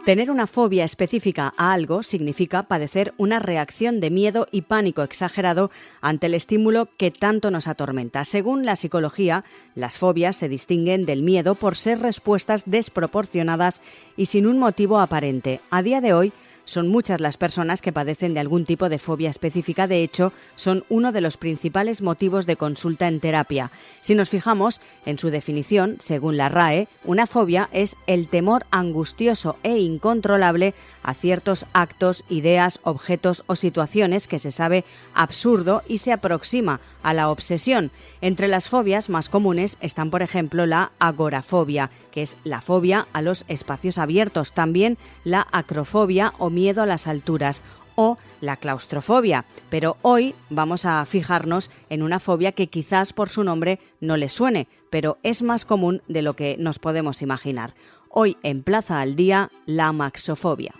Tener una fobia específica a algo significa padecer una reacción de miedo y pánico exagerado ante el estímulo que tanto nos atormenta. Según la psicología, las fobias se distinguen del miedo por ser respuestas desproporcionadas y sin un motivo aparente. A día de hoy, son muchas las personas que padecen de algún tipo de fobia específica. De hecho, son uno de los principales motivos de consulta en terapia. Si nos fijamos en su definición, según la RAE, una fobia es el temor angustioso e incontrolable a ciertos actos, ideas, objetos o situaciones que se sabe absurdo y se aproxima a la obsesión. Entre las fobias más comunes están, por ejemplo, la agorafobia, que es la fobia a los espacios abiertos, también la acrofobia o miedo a las alturas, o la claustrofobia. Pero hoy vamos a fijarnos en una fobia que quizás por su nombre no les suene, pero es más común de lo que nos podemos imaginar. Hoy en Plaza al Día, la amaxofobia.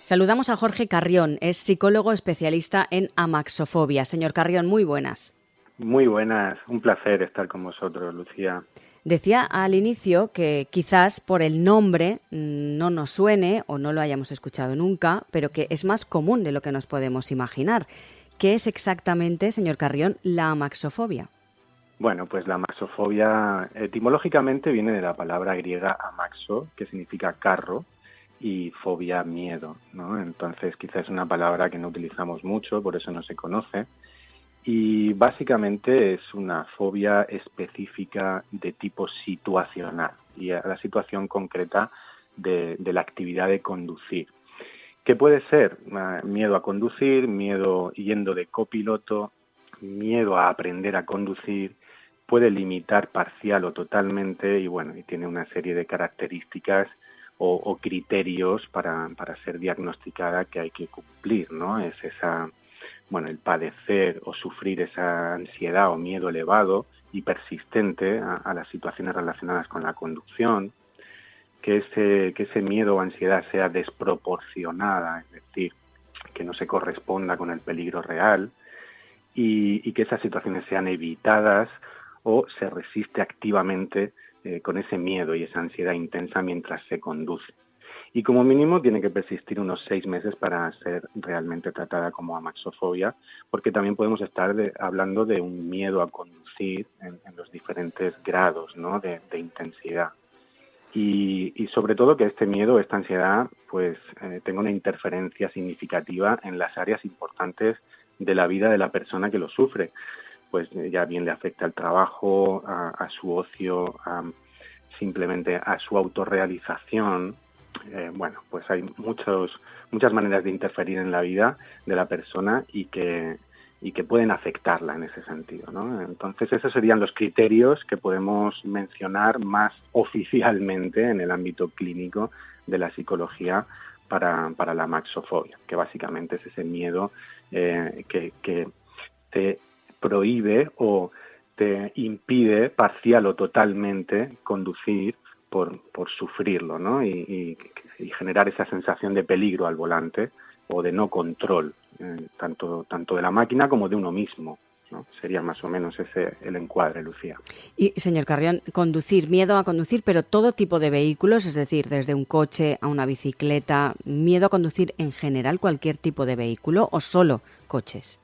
Saludamos a Jorge Carrión, es psicólogo especialista en amaxofobia. Señor Carrión, muy buenas. Muy buenas, un placer estar con vosotros, Lucía. Decía al inicio que quizás por el nombre no nos suene o no lo hayamos escuchado nunca, pero que es más común de lo que nos podemos imaginar. ¿Qué es exactamente, señor Carrión, la amaxofobia? Bueno, pues la amaxofobia etimológicamente viene de la palabra griega amaxo, que significa carro, y fobia, miedo, ¿no? Entonces quizás es una palabra que no utilizamos mucho, por eso no se conoce. Y básicamente es una fobia específica de tipo situacional y a la situación concreta de la actividad de conducir. ¿Qué puede ser? Miedo a conducir, miedo yendo de copiloto, miedo a aprender a conducir, puede limitar parcial o totalmente y tiene una serie de características o criterios para ser diagnosticada que hay que cumplir, ¿no? Es el padecer o sufrir esa ansiedad o miedo elevado y persistente a las situaciones relacionadas con la conducción, que ese miedo o ansiedad sea desproporcionada, es decir, que no se corresponda con el peligro real y que esas situaciones sean evitadas o se resiste activamente con ese miedo y esa ansiedad intensa mientras se conduce. Y como mínimo tiene que persistir unos 6 meses para ser realmente tratada como amaxofobia, porque también podemos estar hablando de un miedo a conducir en los diferentes grados, ¿no? de intensidad. Y sobre todo que este miedo, esta ansiedad, tenga una interferencia significativa en las áreas importantes de la vida de la persona que lo sufre. Pues ya bien le afecta al trabajo, a su ocio, simplemente a su autorrealización. Hay muchas maneras de interferir en la vida de la persona y que pueden afectarla en ese sentido, ¿no? Entonces, esos serían los criterios que podemos mencionar más oficialmente en el ámbito clínico de la psicología para la amaxofobia, que básicamente es ese miedo que te prohíbe o te impide parcial o totalmente conducir por sufrirlo, ¿no? Y generar esa sensación de peligro al volante o de no control, tanto de la máquina como de uno mismo, ¿no? Sería más o menos ese el encuadre, Lucía. Y, señor Carrión, miedo a conducir, pero todo tipo de vehículos, es decir, desde un coche a una bicicleta, miedo a conducir en general, cualquier tipo de vehículo o solo coches.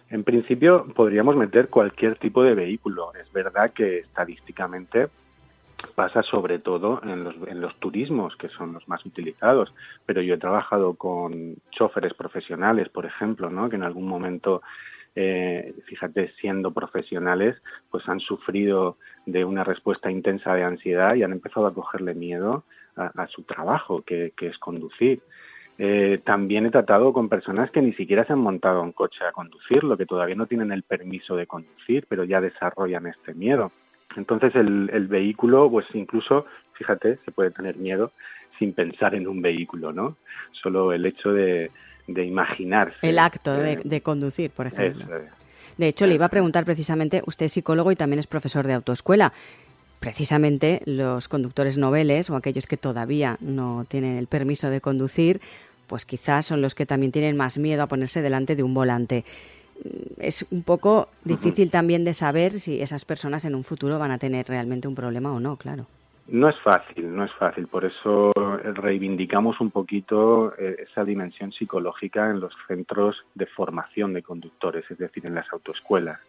En principio podríamos meter cualquier tipo de vehículo. Es verdad que estadísticamente pasa sobre todo en los turismos, que son los más utilizados, pero yo he trabajado con choferes profesionales, por ejemplo, ¿no? Que en algún momento, fíjate, siendo profesionales, pues han sufrido de una respuesta intensa de ansiedad y han empezado a cogerle miedo a su trabajo, que es conducir. También he tratado con personas que ni siquiera se han montado un coche a conducirlo, que todavía no tienen el permiso de conducir, pero ya desarrollan este miedo. Entonces el vehículo, pues incluso, fíjate, se puede tener miedo sin pensar en un vehículo, ¿no? Solo el hecho de imaginarse. El acto de conducir, por ejemplo. De hecho, le iba a preguntar precisamente, usted es psicólogo y también es profesor de autoescuela. Precisamente los conductores noveles o aquellos que todavía no tienen el permiso de conducir, pues quizás son los que también tienen más miedo a ponerse delante de un volante. es un poco difícil también de saber si esas personas en un futuro van a tener realmente un problema o no, claro. No es fácil. Por eso reivindicamos un poquito esa dimensión psicológica en los centros de formación de conductores, es decir, en las autoescuelas.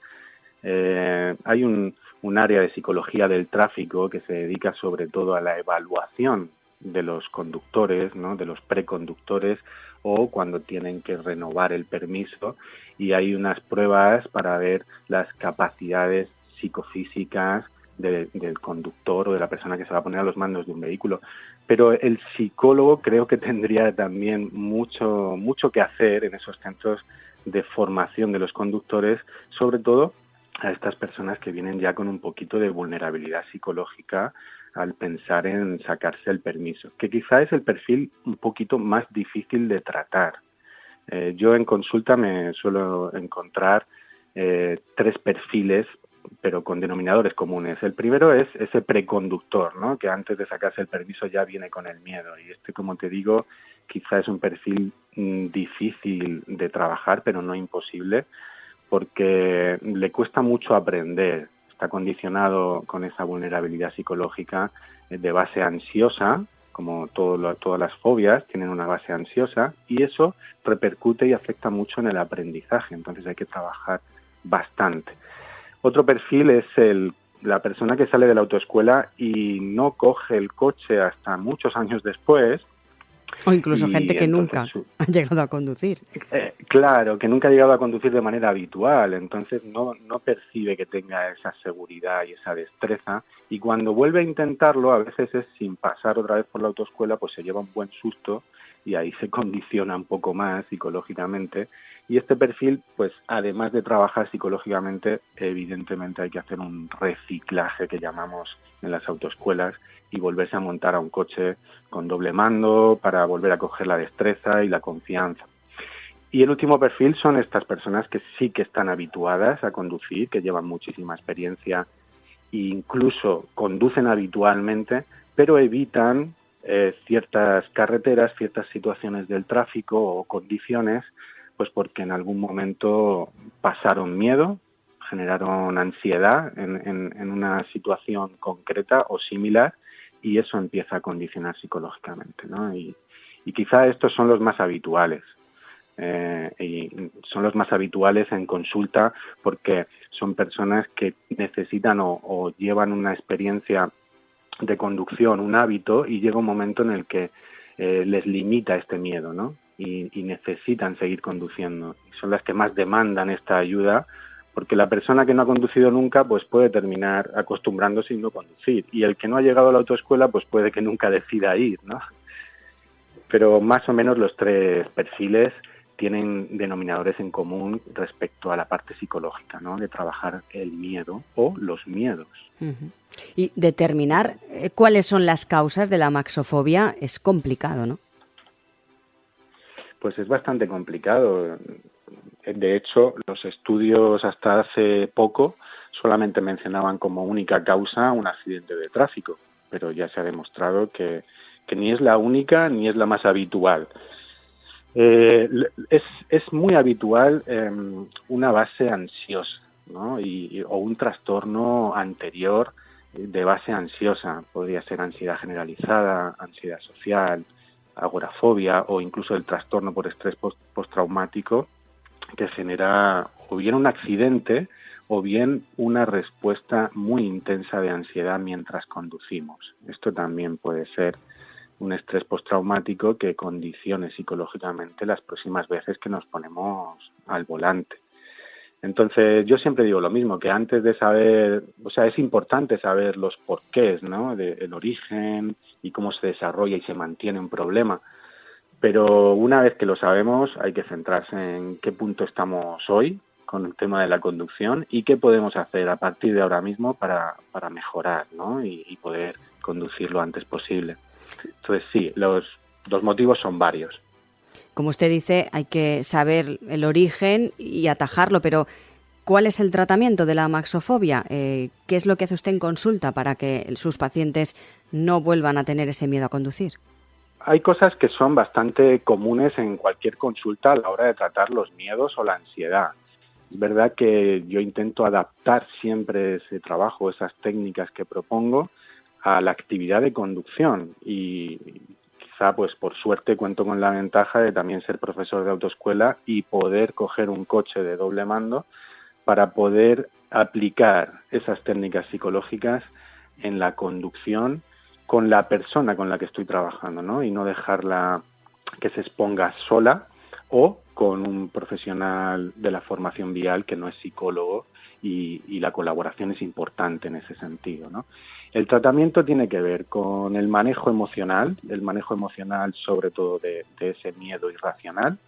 Hay un área de psicología del tráfico que se dedica sobre todo a la evaluación de los conductores, ¿no?, de los preconductores, o cuando tienen que renovar el permiso, y hay unas pruebas para ver las capacidades psicofísicas del conductor o de la persona que se va a poner a los mandos de un vehículo. Pero el psicólogo creo que tendría también mucho que hacer en esos centros de formación de los conductores, sobre todo a estas personas que vienen ya con un poquito de vulnerabilidad psicológica al pensar en sacarse el permiso, que quizá es el perfil un poquito más difícil de tratar. Yo en consulta me suelo encontrar 3 perfiles, pero con denominadores comunes. El primero es ese preconductor, ¿no?, que antes de sacarse el permiso ya viene con el miedo. Y como te digo, quizá es un perfil difícil de trabajar, pero no imposible, porque le cuesta mucho aprender. Está condicionado con esa vulnerabilidad psicológica de base ansiosa, como todas las fobias tienen una base ansiosa, y eso repercute y afecta mucho en el aprendizaje. Entonces hay que trabajar bastante. Otro perfil es la persona que sale de la autoescuela y no coge el coche hasta muchos años después. O incluso gente que nunca ha llegado a conducir. Claro, que nunca ha llegado a conducir de manera habitual, entonces no percibe que tenga esa seguridad y esa destreza, y cuando vuelve a intentarlo, a veces es sin pasar otra vez por la autoescuela, pues se lleva un buen susto y ahí se condiciona un poco más psicológicamente. Y este perfil, pues además de trabajar psicológicamente, evidentemente hay que hacer un reciclaje que llamamos en las autoescuelas y volverse a montar a un coche con doble mando para volver a coger la destreza y la confianza. Y el último perfil son estas personas que sí que están habituadas a conducir, que llevan muchísima experiencia e incluso conducen habitualmente, pero evitan ciertas carreteras, ciertas situaciones del tráfico o condiciones, pues porque en algún momento pasaron miedo, generaron ansiedad en una situación concreta o similar, y eso empieza a condicionar psicológicamente, ¿no? Y quizá estos son los más habituales. Y son los más habituales en consulta porque son personas que necesitan o llevan una experiencia de conducción, un hábito, y llega un momento en el que les limita este miedo, ¿no? Y necesitan seguir conduciendo. Son las que más demandan esta ayuda, porque la persona que no ha conducido nunca pues puede terminar acostumbrándose y no conducir, y el que no ha llegado a la autoescuela pues puede que nunca decida ir, ¿no? Pero más o menos los 3 perfiles tienen denominadores en común respecto a la parte psicológica, ¿no?, de trabajar el miedo o los miedos. Uh-huh. Y determinar cuáles son las causas de la maxofobia es complicado, ¿no? Pues es bastante complicado. De hecho, los estudios hasta hace poco solamente mencionaban como única causa un accidente de tráfico, pero ya se ha demostrado que ni es la única ni es la más habitual. Es muy habitual una base ansiosa, ¿no?, o un trastorno anterior de base ansiosa. Podría ser ansiedad generalizada, ansiedad social, agorafobia, o incluso el trastorno por estrés postraumático, que genera o bien un accidente o bien una respuesta muy intensa de ansiedad mientras conducimos. Esto también puede ser un estrés postraumático que condicione psicológicamente las próximas veces que nos ponemos al volante. Entonces, yo siempre digo lo mismo, que antes de saber, o sea, es importante saber los porqués, ¿no?, el origen y cómo se desarrolla y se mantiene un problema. Pero una vez que lo sabemos, hay que centrarse en qué punto estamos hoy con el tema de la conducción y qué podemos hacer a partir de ahora mismo para mejorar, ¿no?, y poder conducir lo antes posible. Entonces sí, los motivos son varios. Como usted dice, hay que saber el origen y atajarlo, pero ¿cuál es el tratamiento de la maxofobia? ¿Qué es lo que hace usted en consulta para que sus pacientes no vuelvan a tener ese miedo a conducir? Hay cosas que son bastante comunes en cualquier consulta a la hora de tratar los miedos o la ansiedad. Es verdad que yo intento adaptar siempre ese trabajo, esas técnicas que propongo a la actividad de conducción y quizá pues por suerte cuento con la ventaja de también ser profesor de autoescuela y poder coger un coche de doble mando para poder aplicar esas técnicas psicológicas en la conducción con la persona con la que estoy trabajando, ¿no? Y no dejarla que se exponga sola o con un profesional de la formación vial que no es psicólogo y la colaboración es importante en ese sentido, ¿no? El tratamiento tiene que ver con el manejo emocional sobre todo de ese miedo irracional,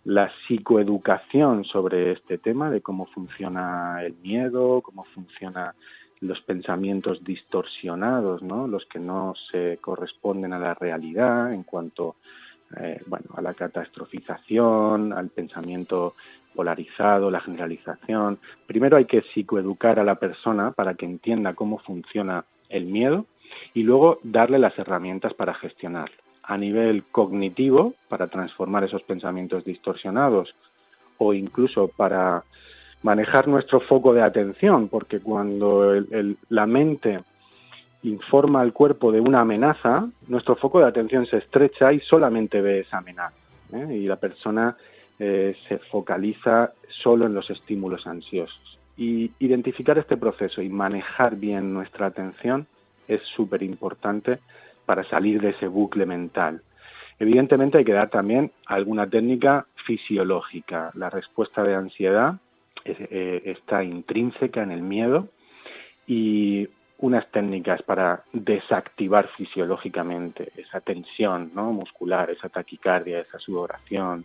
la psicoeducación sobre este tema de cómo funciona el miedo, cómo funcionan los pensamientos distorsionados, ¿no? Los que no se corresponden a la realidad en cuanto a la catastrofización, al pensamiento polarizado, la generalización. Primero hay que psicoeducar a la persona para que entienda cómo funciona el miedo y luego darle las herramientas para gestionarlo. A nivel cognitivo, para transformar esos pensamientos distorsionados o incluso para manejar nuestro foco de atención, porque cuando la mente informa al cuerpo de una amenaza, nuestro foco de atención se estrecha y solamente ve esa amenaza, ¿eh? Y la persona se focaliza solo en los estímulos ansiosos. Y identificar este proceso y manejar bien nuestra atención es súper importante para salir de ese bucle mental. Evidentemente hay que dar también alguna técnica fisiológica. La respuesta de ansiedad está intrínseca en el miedo y unas técnicas para desactivar fisiológicamente esa tensión, ¿no?, muscular, esa taquicardia, esa sudoración,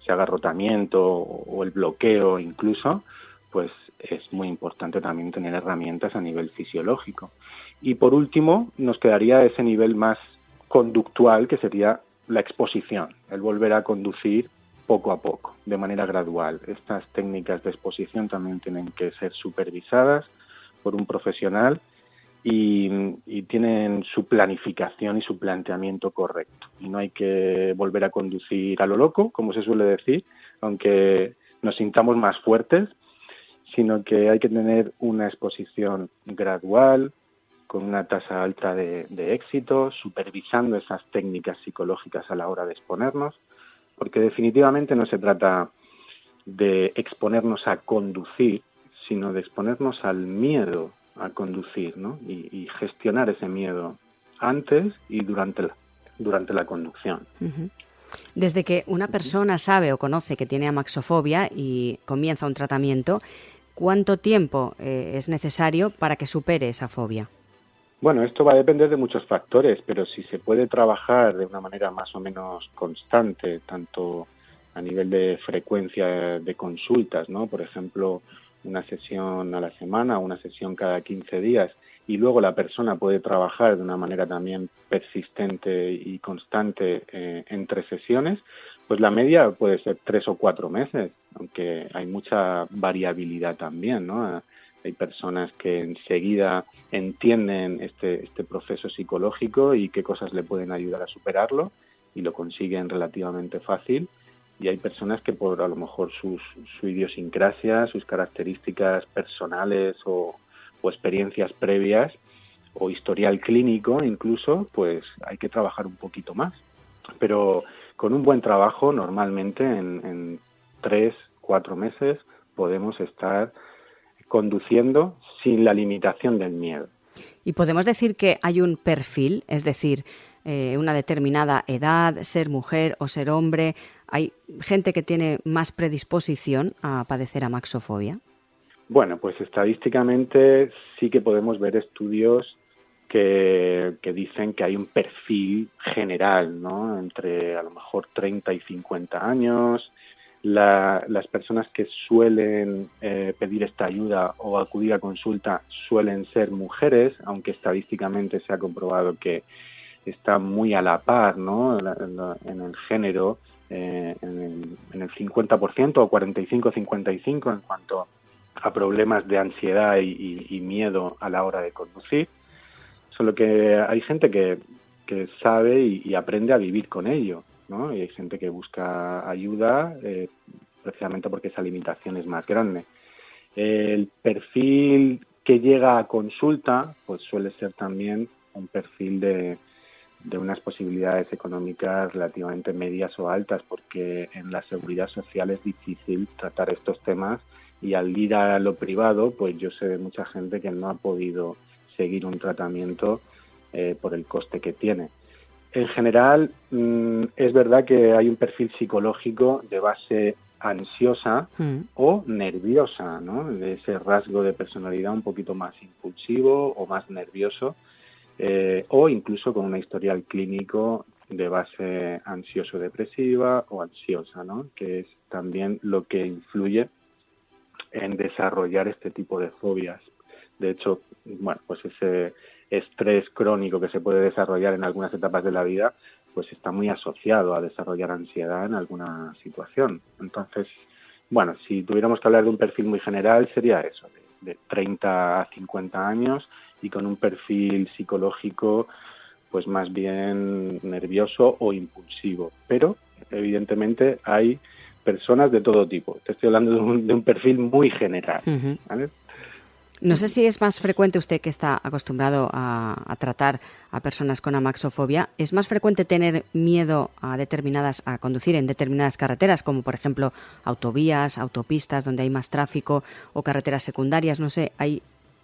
ese agarrotamiento o el bloqueo incluso, pues es muy importante también tener herramientas a nivel fisiológico. Y por último, nos quedaría ese nivel más conductual, que sería la exposición, el volver a conducir poco a poco, de manera gradual. Estas técnicas de exposición también tienen que ser supervisadas por un profesional y tienen su planificación y su planteamiento correcto. Y no hay que volver a conducir a lo loco, como se suele decir, aunque nos sintamos más fuertes, sino que hay que tener una exposición gradual, con una tasa alta de éxito, supervisando esas técnicas psicológicas a la hora de exponernos, porque definitivamente no se trata de exponernos a conducir, sino de exponernos al miedo a conducir, ¿no? Y gestionar ese miedo antes y durante la conducción. Uh-huh. Desde que una persona sabe o conoce que tiene amaxofobia y comienza un tratamiento, ¿cuánto tiempo es necesario para que supere esa fobia? Bueno, esto va a depender de muchos factores, pero si se puede trabajar de una manera más o menos constante, tanto a nivel de frecuencia de consultas, ¿no? Por ejemplo, una sesión a la semana, una sesión cada 15 días, y luego la persona puede trabajar de una manera también persistente y constante entre sesiones, pues la media puede ser 3 o 4 meses, aunque hay mucha variabilidad también, ¿no? Hay personas que enseguida entienden este proceso psicológico y qué cosas le pueden ayudar a superarlo y lo consiguen relativamente fácil. Y hay personas que por a lo mejor su idiosincrasia, sus características personales o experiencias previas o historial clínico incluso, pues hay que trabajar un poquito más. Pero con un buen trabajo, normalmente en 3, 4 meses podemos estar conduciendo sin la limitación del miedo. ¿Y podemos decir que hay un perfil, es decir, una determinada edad, ser mujer o ser hombre? ¿Hay gente que tiene más predisposición a padecer amaxofobia? Bueno, pues estadísticamente sí que podemos ver estudios que dicen que hay un perfil general, ¿no? Entre a lo mejor 30 y 50 años. Las personas que suelen pedir esta ayuda o acudir a consulta suelen ser mujeres, aunque estadísticamente se ha comprobado que está muy a la par, ¿no? En el género, en el 50% o 45-55 en cuanto a problemas de ansiedad y miedo a la hora de conducir. Solo que hay gente que sabe y aprende a vivir con ello, ¿no? Y hay gente que busca ayuda precisamente porque esa limitación es más grande. El perfil que llega a consulta pues suele ser también un perfil de unas posibilidades económicas relativamente medias o altas, porque en la seguridad social es difícil tratar estos temas, y al ir a lo privado, pues yo sé de mucha gente que no ha podido seguir un tratamiento por el coste que tiene. En general, es verdad que hay un perfil psicológico de base ansiosa o nerviosa, ¿no? De ese rasgo de personalidad un poquito más impulsivo o más nervioso, o incluso con una historial clínico de base ansioso-depresiva o ansiosa, ¿no? Que es también lo que influye en desarrollar este tipo de fobias. De hecho, bueno, pues ese estrés crónico que se puede desarrollar en algunas etapas de la vida, pues está muy asociado a desarrollar ansiedad en alguna situación. Entonces, bueno, si tuviéramos que hablar de un perfil muy general, sería eso, de 30 a 50 años y con un perfil psicológico pues más bien nervioso o impulsivo. Pero, evidentemente, hay personas de todo tipo. Te estoy hablando de un perfil muy general, ¿vale? No sé si es más frecuente, usted que está acostumbrado a tratar a personas con amaxofobia, ¿es más frecuente tener miedo a conducir en determinadas carreteras, como por ejemplo autovías, autopistas donde hay más tráfico, o carreteras secundarias? No sé, ¿hay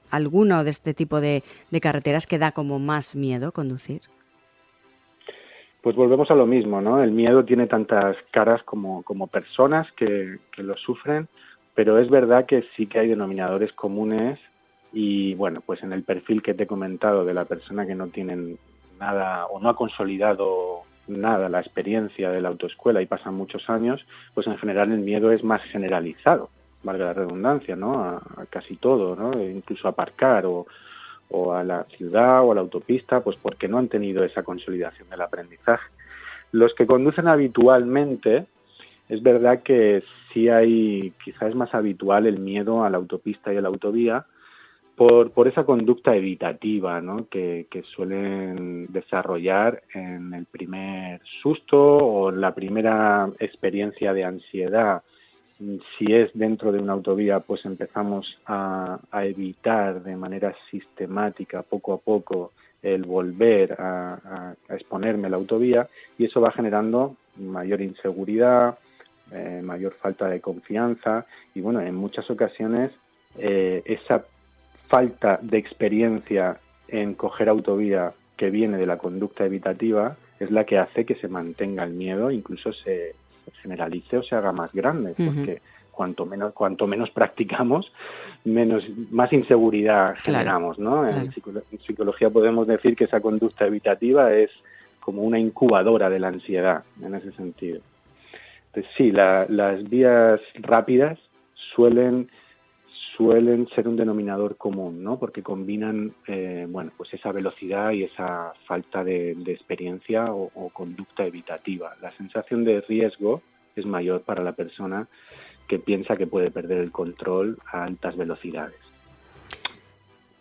alguno de este tipo de carreteras que da como más miedo conducir? Pues volvemos a lo mismo, ¿no? El miedo tiene tantas caras como personas que lo sufren, pero es verdad que sí que hay denominadores comunes, y bueno, pues en el perfil que te he comentado de la persona que no tiene nada o no ha consolidado nada la experiencia de la autoescuela y pasan muchos años, pues en general el miedo es más generalizado, valga la redundancia, ¿no? A casi todo, ¿no? Incluso a aparcar o a la ciudad o a la autopista, pues porque no han tenido esa consolidación del aprendizaje. Los que conducen habitualmente, es verdad que sí hay, quizás es más habitual el miedo a la autopista y a la autovía por esa conducta evitativa, ¿no? que suelen desarrollar en el primer susto o en la primera experiencia de ansiedad. Si es dentro de una autovía, pues empezamos a evitar de manera sistemática, poco a poco, el volver a exponerme a la autovía, y eso va generando mayor inseguridad, mayor falta de confianza, y bueno, en muchas ocasiones esa falta de experiencia en coger autovía que viene de la conducta evitativa es la que hace que se mantenga el miedo, incluso se generalice o se haga más grande, porque cuanto menos practicamos, más inseguridad generamos, ¿no? Claro. En psicología podemos decir que esa conducta evitativa es como una incubadora de la ansiedad, en ese sentido. Entonces sí, las vías rápidas suelen ser un denominador común, ¿no? Porque combinan, bueno, pues esa velocidad y esa falta de experiencia o conducta evitativa. La sensación de riesgo es mayor para la persona que piensa que puede perder el control a altas velocidades.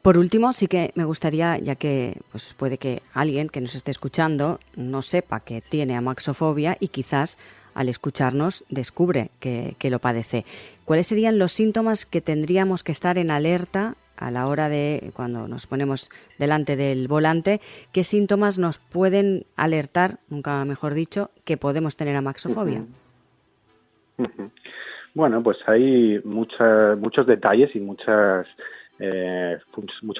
Por último, sí que me gustaría, ya que pues puede que alguien que nos esté escuchando no sepa que tiene amaxofobia y quizás al escucharnos descubre que lo padece. ¿Cuáles serían los síntomas que tendríamos que estar en alerta a la hora de, cuando nos ponemos delante del volante, qué síntomas nos pueden alertar, nunca mejor dicho, que podemos tener amaxofobia? Bueno, pues hay muchos detalles y muchos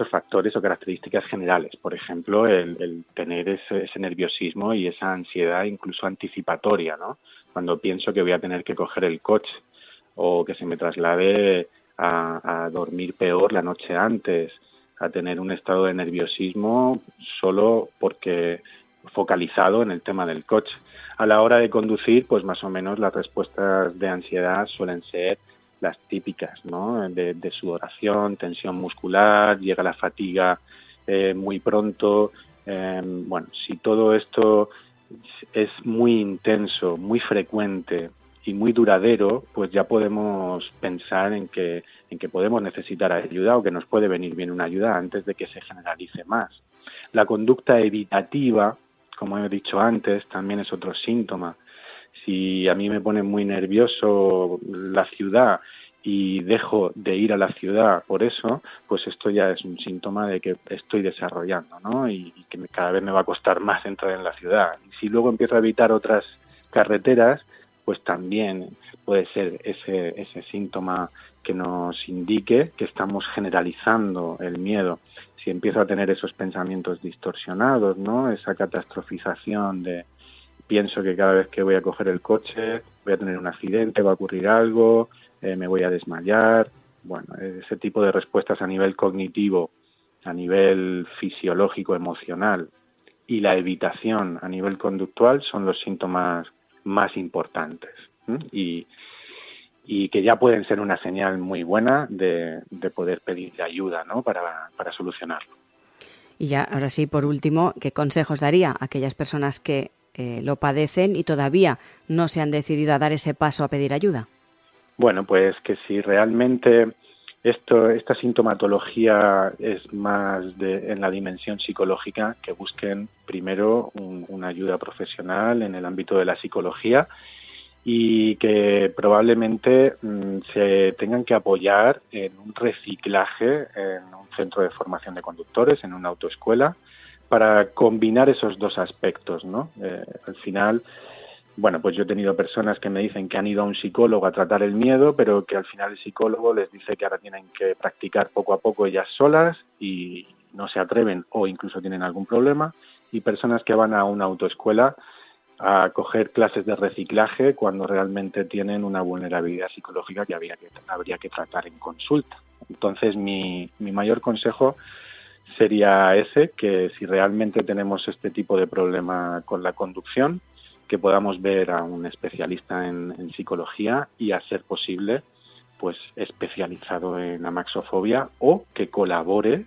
factores o características generales. Por ejemplo, el tener ese nerviosismo y esa ansiedad incluso anticipatoria, ¿no? Cuando pienso que voy a tener que coger el coche o que se me traslade a dormir peor la noche antes, a tener un estado de nerviosismo solo porque focalizado en el tema del coche. A la hora de conducir, pues más o menos las respuestas de ansiedad suelen ser las típicas, ¿no? De sudoración, tensión muscular, llega la fatiga muy pronto. Bueno, si todo esto es muy intenso, muy frecuente y muy duradero, pues ya podemos pensar en que podemos necesitar ayuda o que nos puede venir bien una ayuda antes de que se generalice más. La conducta evitativa, como he dicho antes, también es otro síntoma. Si a mí me pone muy nervioso la ciudad y dejo de ir a la ciudad por eso, pues esto ya es un síntoma de que estoy desarrollando, ¿no? Y que cada vez me va a costar más entrar en la ciudad. Y si luego empiezo a evitar otras carreteras, pues también puede ser ese síntoma que nos indique que estamos generalizando el miedo. Si empiezo a tener esos pensamientos distorsionados, ¿no? Esa catastrofización de pienso que cada vez que voy a coger el coche voy a tener un accidente, va a ocurrir algo, me voy a desmayar. Bueno, ese tipo de respuestas a nivel cognitivo, a nivel fisiológico, emocional, y la evitación a nivel conductual son los síntomas más importantes. Y que ya pueden ser una señal muy buena de poder pedir ayuda, ¿no? para solucionarlo. Y ya, ahora sí, por último, ¿qué consejos daría a aquellas personas que lo padecen y todavía no se han decidido a dar ese paso a pedir ayuda? Bueno, pues que si realmente esta sintomatología es más en la dimensión psicológica, que busquen primero una ayuda profesional en el ámbito de la psicología y que probablemente se tengan que apoyar en un reciclaje en un centro de formación de conductores, en una autoescuela, para combinar esos dos aspectos, ¿no? Al final, bueno, pues yo he tenido personas que me dicen que han ido a un psicólogo a tratar el miedo, pero que al final el psicólogo les dice que ahora tienen que practicar poco a poco ellas solas y no se atreven o incluso tienen algún problema, y personas que van a una autoescuela a coger clases de reciclaje cuando realmente tienen una vulnerabilidad psicológica que habría que tratar en consulta. Entonces, mi mayor consejo sería ese, que si realmente tenemos este tipo de problema con la conducción, que podamos ver a un especialista en psicología y, a ser posible, pues especializado en amaxofobia, o que colabore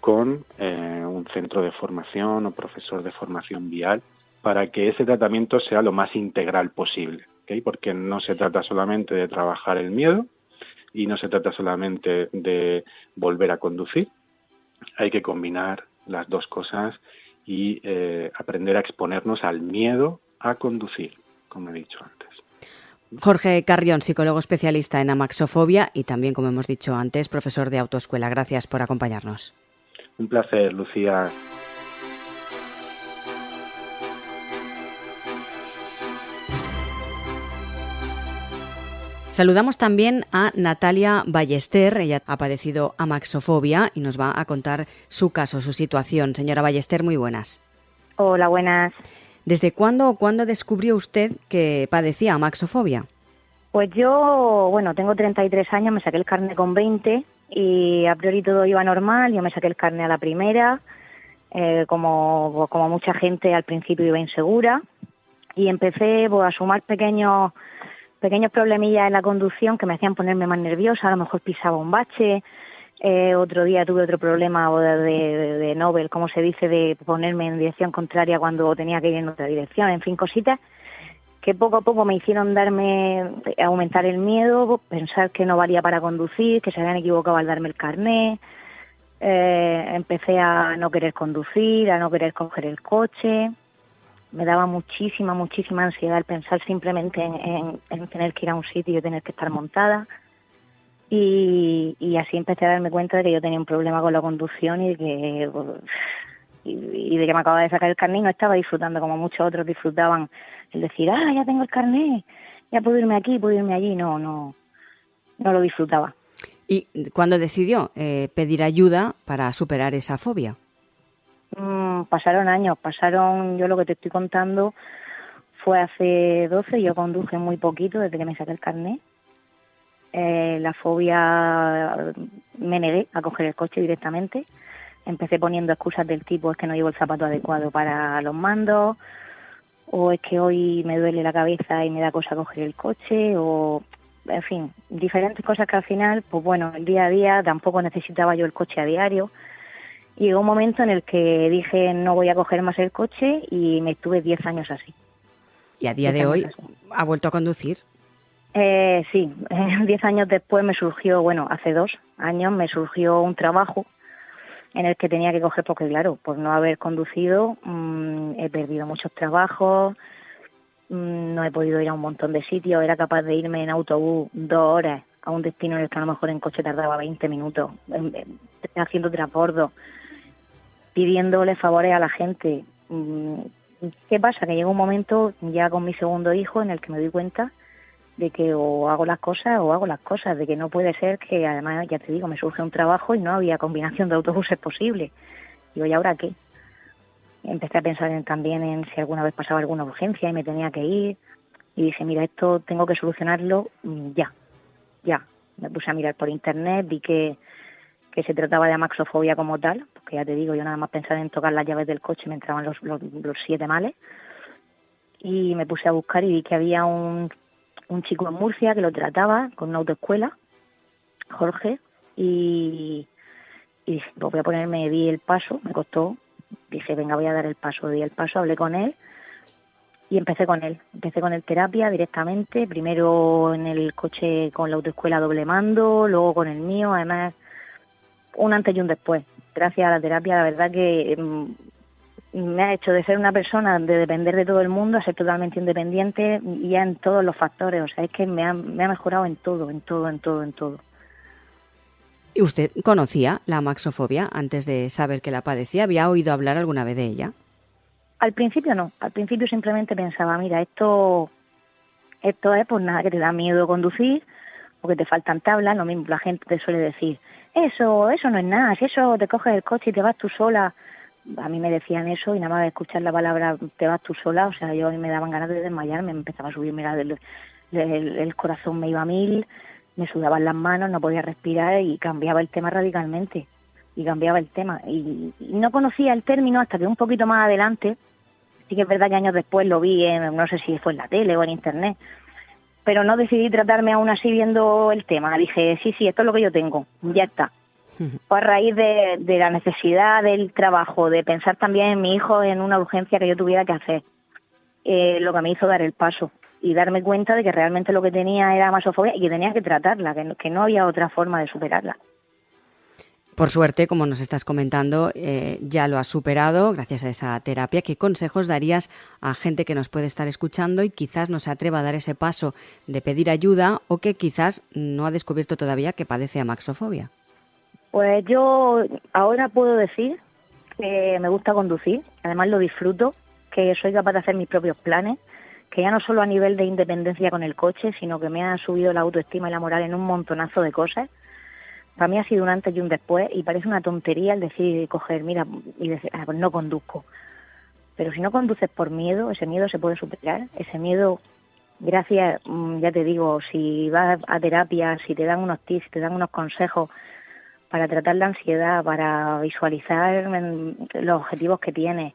con un centro de formación o profesor de formación vial para que ese tratamiento sea lo más integral posible, ¿okay? Porque no se trata solamente de trabajar el miedo y no se trata solamente de volver a conducir. Hay que combinar las dos cosas y aprender a exponernos al miedo a conducir, como he dicho antes. Jorge Carrión, psicólogo especialista en amaxofobia y también, como hemos dicho antes, profesor de autoescuela. Gracias por acompañarnos. Un placer, Lucía. Saludamos también a Natalia Ballester. Ella ha padecido amaxofobia y nos va a contar su caso, su situación. Señora Ballester, muy buenas. Hola, buenas. ¿Desde cuándo descubrió usted que padecía amaxofobia? Pues yo, tengo 33 años, me saqué el carnet con 20 y a priori todo iba normal. Yo me saqué el carnet a la primera, como mucha gente al principio iba insegura, y empecé a sumar pequeños problemillas en la conducción que me hacían ponerme más nerviosa. A lo mejor pisaba un bache, otro día tuve otro problema de Nobel, como se dice, de ponerme en dirección contraria cuando tenía que ir en otra dirección, en fin, cositas que poco a poco me hicieron aumentar el miedo, pensar que no valía para conducir, que se habían equivocado al darme el carnet. Empecé a no querer conducir, a no querer coger el coche. Me daba muchísima ansiedad el pensar simplemente en tener que ir a un sitio y tener que estar montada. Y así empecé a darme cuenta de que yo tenía un problema con la conducción y de que me acababa de sacar el carnet y no estaba disfrutando como muchos otros disfrutaban el decir, ya tengo el carnet, ya puedo irme aquí, puedo irme allí. No lo disfrutaba. ¿Y cuándo decidió pedir ayuda para superar esa fobia? Pasaron años, yo lo que te estoy contando fue hace 12, yo conduje muy poquito desde que me saqué el carnet. La fobia, me negué a coger el coche directamente. Empecé poniendo excusas del tipo, es que no llevo el zapato adecuado para los mandos, o es que hoy me duele la cabeza y me da cosa coger el coche, o en fin, diferentes cosas que al final, el día a día tampoco necesitaba yo el coche a diario. Y llegó un momento en el que dije, no voy a coger más el coche, y me estuve 10 años así. ¿Y a día de hoy ha vuelto a conducir? Sí, 10 años después me surgió, hace 2 años me surgió un trabajo en el que tenía que coger, porque claro, por no haber conducido he perdido muchos trabajos, no he podido ir a un montón de sitios, era capaz de irme en autobús 2 horas a un destino en el que a lo mejor en coche tardaba 20 minutos, haciendo transbordos, pidiéndole favores a la gente. ¿Qué pasa? Que llega un momento ya con mi segundo hijo en el que me doy cuenta de que o hago las cosas o hago las cosas, de que no puede ser que, además, ya te digo, me surge un trabajo y no había combinación de autobuses posible. Digo, ¿y ahora qué? Empecé a pensar también en si alguna vez pasaba alguna urgencia y me tenía que ir, y dije, mira, esto tengo que solucionarlo ya. Me puse a mirar por internet, vi que se trataba de amaxofobia como tal, porque ya te digo, yo nada más pensaba en tocar las llaves del coche me entraban los 7 males, y me puse a buscar y vi que había un chico en Murcia que lo trataba con una autoescuela, Jorge, y dije, pues voy a ponerme, di el paso, me costó, dije, venga, voy a dar el paso, di el paso, hablé con él y empecé con él terapia directamente, primero en el coche con la autoescuela doble mando, luego con el mío, además un antes y un después. Gracias a la terapia, la verdad que me ha hecho de ser una persona de depender de todo el mundo a ser totalmente independiente, y ya en todos los factores, o sea, es que me ha mejorado en todo. ¿Y usted conocía la amaxofobia antes de saber que la padecía? ¿Había oído hablar alguna vez de ella? Al principio no, al principio simplemente pensaba, mira, esto es pues nada, que te da miedo conducir, o que te faltan tablas, lo mismo la gente te suele decir, eso no es nada, si eso te coges el coche y te vas tú sola. A mí me decían eso y nada más de escuchar la palabra te vas tú sola, o sea, a mí me daban ganas de desmayarme, me empezaba a subirme el corazón, me iba a 1000, me sudaban las manos, no podía respirar y cambiaba el tema radicalmente. Y no conocía el término hasta que un poquito más adelante, sí que es verdad que años después lo vi, no sé si fue en la tele o en internet, pero no decidí tratarme aún así viendo el tema. Dije, sí, esto es lo que yo tengo, ya está. Fue a raíz de la necesidad del trabajo, de pensar también en mi hijo, en una urgencia que yo tuviera que hacer, lo que me hizo dar el paso y darme cuenta de que realmente lo que tenía era amaxofobia y que tenía que tratarla, que no había otra forma de superarla. Por suerte, como nos estás comentando, ya lo has superado gracias a esa terapia. ¿Qué consejos darías a gente que nos puede estar escuchando y quizás no se atreva a dar ese paso de pedir ayuda, o que quizás no ha descubierto todavía que padece amaxofobia? Pues yo ahora puedo decir que me gusta conducir, además lo disfruto, que soy capaz de hacer mis propios planes, que ya no solo a nivel de independencia con el coche, sino que me ha subido la autoestima y la moral en un montonazo de cosas. Para mí ha sido un antes y un después, y parece una tontería el decir, coger, mira, y decir, pues no conduzco. Pero si no conduces por miedo, ese miedo se puede superar. Ese miedo, gracias, ya te digo, si vas a terapia, si te dan unos tips, si te dan unos consejos para tratar la ansiedad, para visualizar los objetivos que tienes.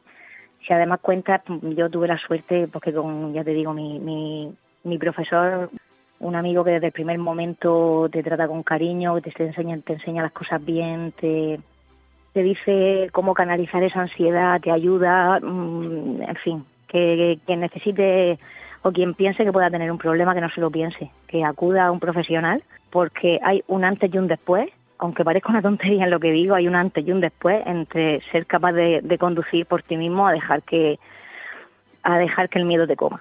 Si además cuentas, yo tuve la suerte, porque ya te digo, mi profesor, un amigo que desde el primer momento te trata con cariño, te enseña las cosas bien, te dice cómo canalizar esa ansiedad, te ayuda, en fin, que quien necesite o quien piense que pueda tener un problema, que no se lo piense, que acuda a un profesional, porque hay un antes y un después. Aunque parezca una tontería en lo que digo, hay un antes y un después entre ser capaz de conducir por ti mismo a dejar que el miedo te coma.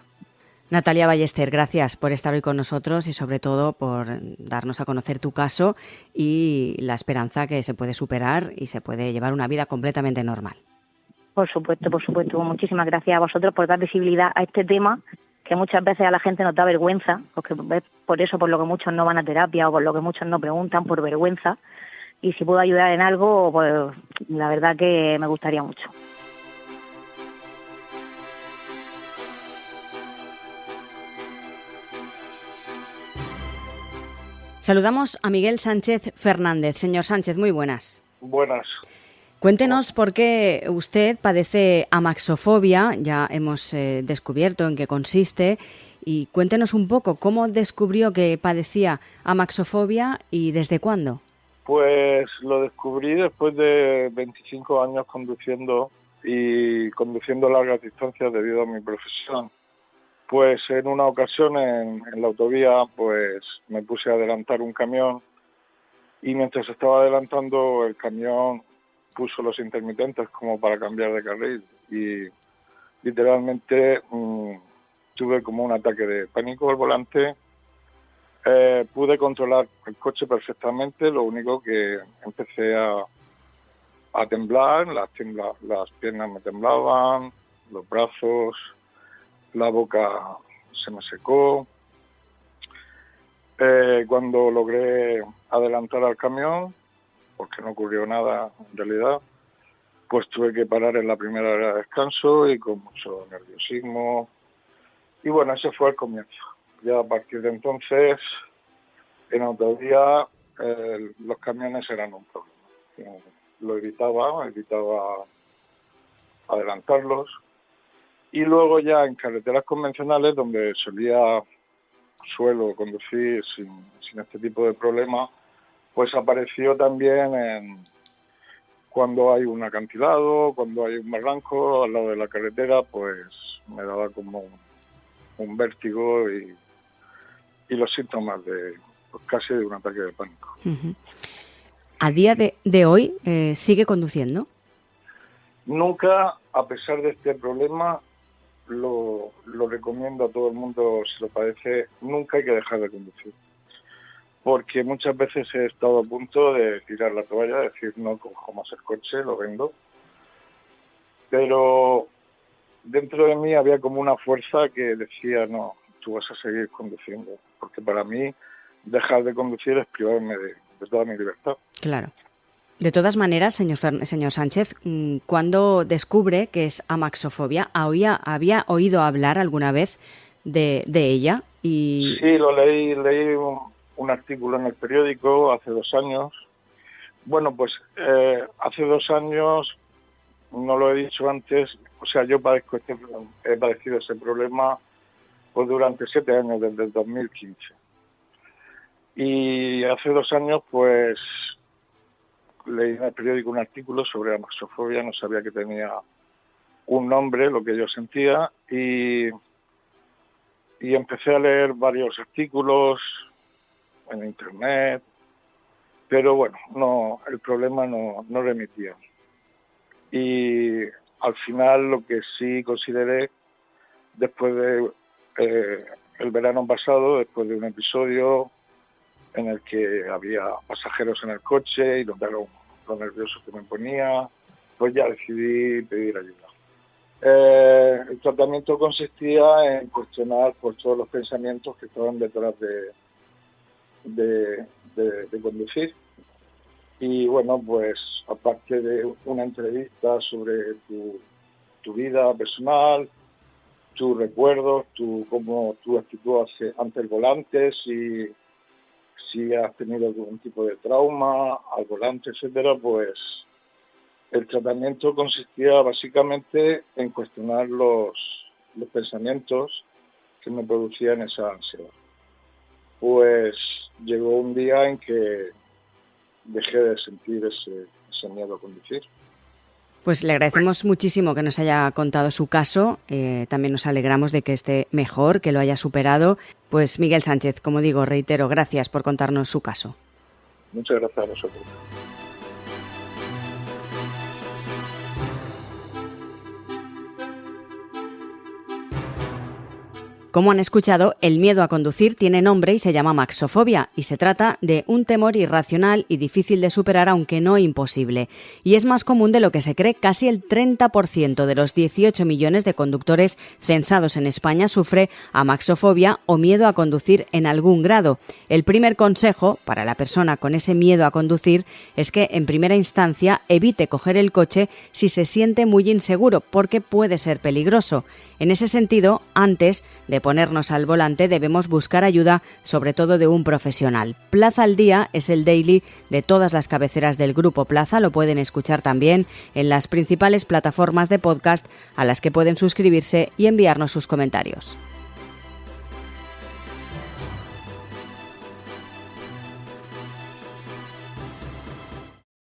Natalia Ballester, gracias por estar hoy con nosotros y sobre todo por darnos a conocer tu caso y la esperanza que se puede superar y se puede llevar una vida completamente normal. Por supuesto. Muchísimas gracias a vosotros por dar visibilidad a este tema, que muchas veces a la gente nos da vergüenza, porque es por eso por lo que muchos no van a terapia o por lo que muchos no preguntan, por vergüenza. Y si puedo ayudar en algo, pues la verdad que me gustaría mucho. Saludamos a Miguel Sánchez Fernández. Señor Sánchez, muy buenas. Buenas. Cuéntenos por qué usted padece amaxofobia, ya hemos descubierto en qué consiste, y cuéntenos un poco cómo descubrió que padecía amaxofobia y desde cuándo. Pues lo descubrí después de 25 años conduciendo largas distancias debido a mi profesión. Pues en una ocasión en la autovía pues me puse a adelantar un camión y mientras estaba adelantando el camión puso los intermitentes como para cambiar de carril y literalmente tuve como un ataque de pánico al volante. Pude controlar el coche perfectamente, lo único que empecé a temblar, las piernas me temblaban, los brazos, la boca se me secó. Cuando logré adelantar al camión, porque no ocurrió nada en realidad, pues tuve que parar en la primera hora de descanso y con mucho nerviosismo. Y bueno, ese fue el comienzo. Ya a partir de entonces, en autovía, los camiones eran un problema. Lo evitaba adelantarlos. Y luego ya en carreteras convencionales, donde suelo conducir sin este tipo de problemas, pues apareció también cuando hay un acantilado, cuando hay un barranco al lado de la carretera, pues me daba como un vértigo y los síntomas casi de un ataque de pánico. Uh-huh. ¿A día de hoy sigue conduciendo? Nunca, a pesar de este problema, lo recomiendo a todo el mundo, si lo padece, nunca hay que dejar de conducir. Porque muchas veces he estado a punto de tirar la toalla, decir no cojo más el coche, lo vendo. Pero dentro de mí había como una fuerza que decía no, tú vas a seguir conduciendo. Porque para mí dejar de conducir es privarme de toda mi libertad. Claro. De todas maneras, señor Sánchez, ¿cuándo descubre que es amaxofobia? ¿Había oído hablar alguna vez de ella? Sí, lo leí un artículo en el periódico hace 2 años. Bueno, pues hace 2 años, no lo he dicho antes, o sea, yo he padecido ese problema pues durante 7 años, desde el 2015. Y hace 2 años, pues, leí en el periódico un artículo sobre la amaxofobia, no sabía que tenía un nombre, lo que yo sentía, y empecé a leer varios artículos en internet, pero bueno, el problema no remitía. Y al final lo que sí consideré, después de el verano pasado, después de un episodio en el que había pasajeros en el coche y notaron lo nervioso que me ponía, pues ya decidí pedir ayuda. El tratamiento consistía en cuestionar pues, todos los pensamientos que estaban detrás de conducir. Y bueno, pues aparte de una entrevista sobre tu vida personal, tus recuerdos, tu actitud ante el volante, si has tenido algún tipo de trauma al volante, etcétera, pues el tratamiento consistía básicamente en cuestionar los pensamientos que me producían esa ansiedad. Pues llegó un día en que dejé de sentir ese miedo a conducir. Pues le agradecemos muchísimo que nos haya contado su caso. También nos alegramos de que esté mejor, que lo haya superado. Pues Miguel Sánchez, como digo, reitero, gracias por contarnos su caso. Muchas gracias a vosotros. Como han escuchado, el miedo a conducir tiene nombre y se llama amaxofobia, y se trata de un temor irracional y difícil de superar, aunque no imposible. Y es más común de lo que se cree. Casi el 30% de los 18 millones de conductores censados en España sufre amaxofobia o miedo a conducir en algún grado. El primer consejo para la persona con ese miedo a conducir es que, en primera instancia, evite coger el coche si se siente muy inseguro, porque puede ser peligroso. En ese sentido, antes de ponernos al volante debemos buscar ayuda, sobre todo de un profesional. Plaza al Día es el daily de todas las cabeceras del Grupo Plaza. Lo pueden escuchar también en las principales plataformas de podcast a las que pueden suscribirse y enviarnos sus comentarios.